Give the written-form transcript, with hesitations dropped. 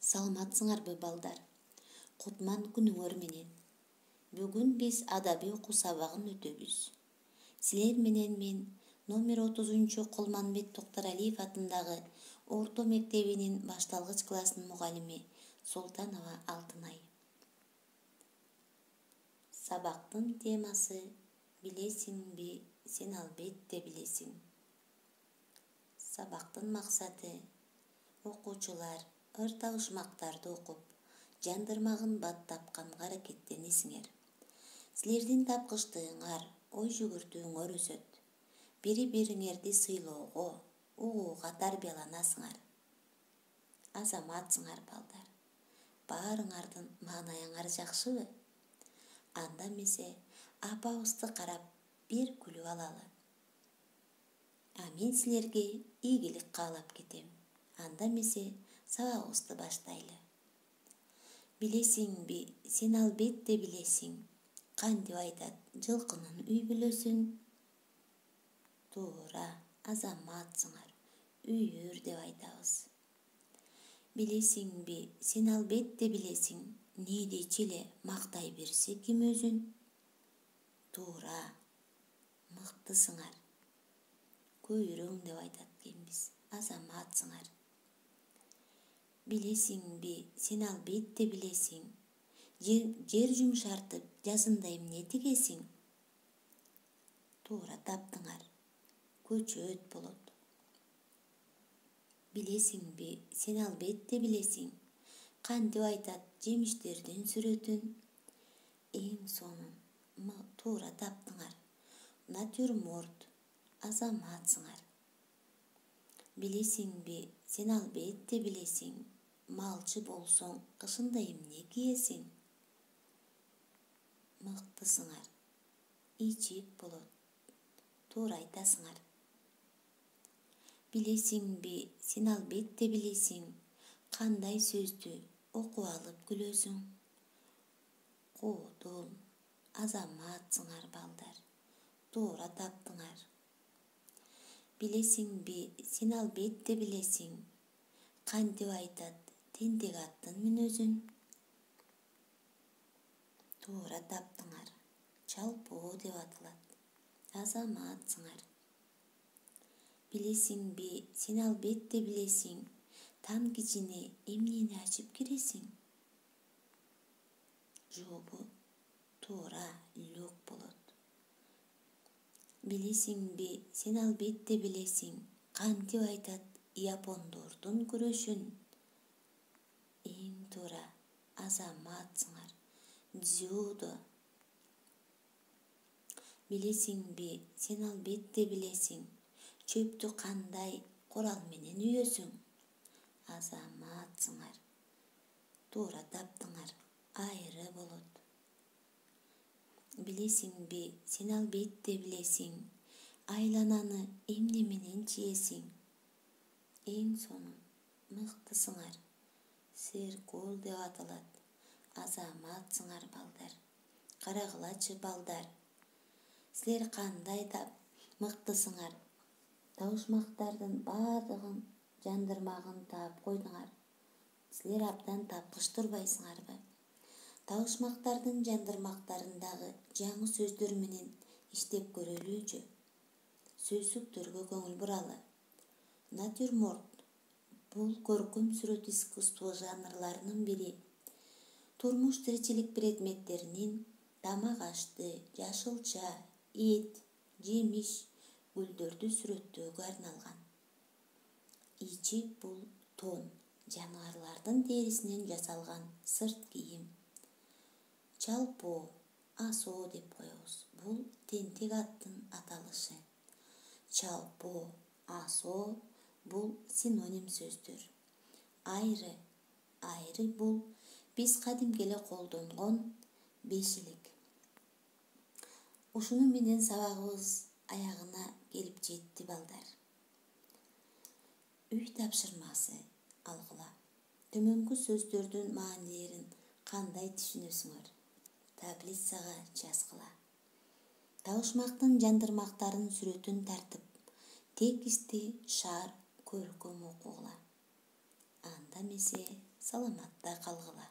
Саламатсыңарбы балдар? Кутман күнүңөр менен. Бүгүн биз адабий окуу сабагын өтөбүз. Силер менен мен номер 30 Кулманбет Токтаралиев атындагы орто мектебинин башталгыч класснын мугалими Султанова Алтынай. Сабактын темасы билесиңби, сен албетте билесиң. Сабактын максаты окуучулар ыр табышмактарды окуп, жандырмагын бат тапканга аракеттенесиңер. Силердин тапкычтыгыңар, ой жүгүртүүңөр өсөт. Бири-бириңерди сыйлоого, угууга тарбияланасыңар. Азаматсыңар балдар. Баарыңардын маанайыңар жакшыбы? Анда эмесе апабызды карап бир күлүп алалы. Мен силерге ийгилик каалап кетем. Анда эмесе сабагыбызды баштайлы. Билесиңби, сен албетте билесиң. Кантип айтат жылкынын үй бүлөсүн? Туура, азаматсыңар, үйүр деп айтабыз. Билесиңби, сен албетте билесиң. Ниидичи эле мактай берсе ким өзүн? Туура, мыктысыңар. Көйрөң деп айтат экенбиз. Азаматсыңар. Билесиңби, сен албетте билесиң. Жер жумшартып, жазында эмне тигесиң? Туура таптыңар. Көчөт болот. Билесиңби, сен албетте билесиң. Кантип айтат жемиштердин сүрөтүн? Эң сонун. Туура таптыңар. Натюрморт. Азаматсыңар. Билесиңби, сен албетте билесиң. Малчы болсоң, кышында эмне кийесиң? Мыктысыңар. Ичик болот. Туура айтасыңар. Билесиңби, сен албетте билесиң. Кандай сөздү окуп алып күлөсүң? Куудул. Азаматсыңар балдар. Туура таптыңар. Билесиңби, сен албетте билесиң. Кантип айтат тентек аттын мүнөзүн? Туура таптыңар. Чалпоо деп аталат. Азаматсыңар. Билесиңби, сен албетте билесиң. Там кичине эмнени ачып киресиң? Жообу туура, люк болот. Билесиңби, сен албетте билесиң. Кантип айтат япондордун күрөшүн? Эң туура, азаматсыңар. Дзюдо. Билесиңби, сен албетте билесиң. Чөптү кандай курал менен үйөсүң? Азаматсыңар. Туура таптыңар. Айры болот. Билесиңби, сен албетте билесиң. Айлананы эмне менен чиесиң? Эң сонун. Мыктысыңар. Серкул деп аталат. Азаматсыңар балдар. Карагылачы балдар. Силер кандай мыктысыңар. Табышмактардын баардыгын жандырмагын таап койдуңар. Силер абдан тапкыч турбайсыңарбы? Табышмактардын жандырмактарындагы жаңы сөздөр менен иштеп көрөлүчү. Сөздүктөргө көңүл буралы. Натюрморт бул көркөм сүрөт искусство жанрларынын бири. Турмуш тиричилик предметтеринин тамак ашты, жашылча, эт, жемиш, гүлдөрдү сүрөттөөгө арналган. Ичик бул тон, жаныбарлардын терисинен жасалган сырт кийим. Чалпоо, асоо деп коебуз. Бул тентек аттын аталышы. Чалпоо, асоо бул синоним сөздөр. Айры бул биз кадимки эле колдонгон бешилик. Ушуну менен сабагыбыз аягына келип жетти балдар. Үй тапшырмасы алгыла. Төмөнкү сөздөрдүн маанилерин кандай түшүнөсүңөр? Таблицага жазгыла. Табышмактын жандырмактарын сүрөтүн тартып, текстти шаар көркөм окугула. Анда эмесе Саламатта калгыла.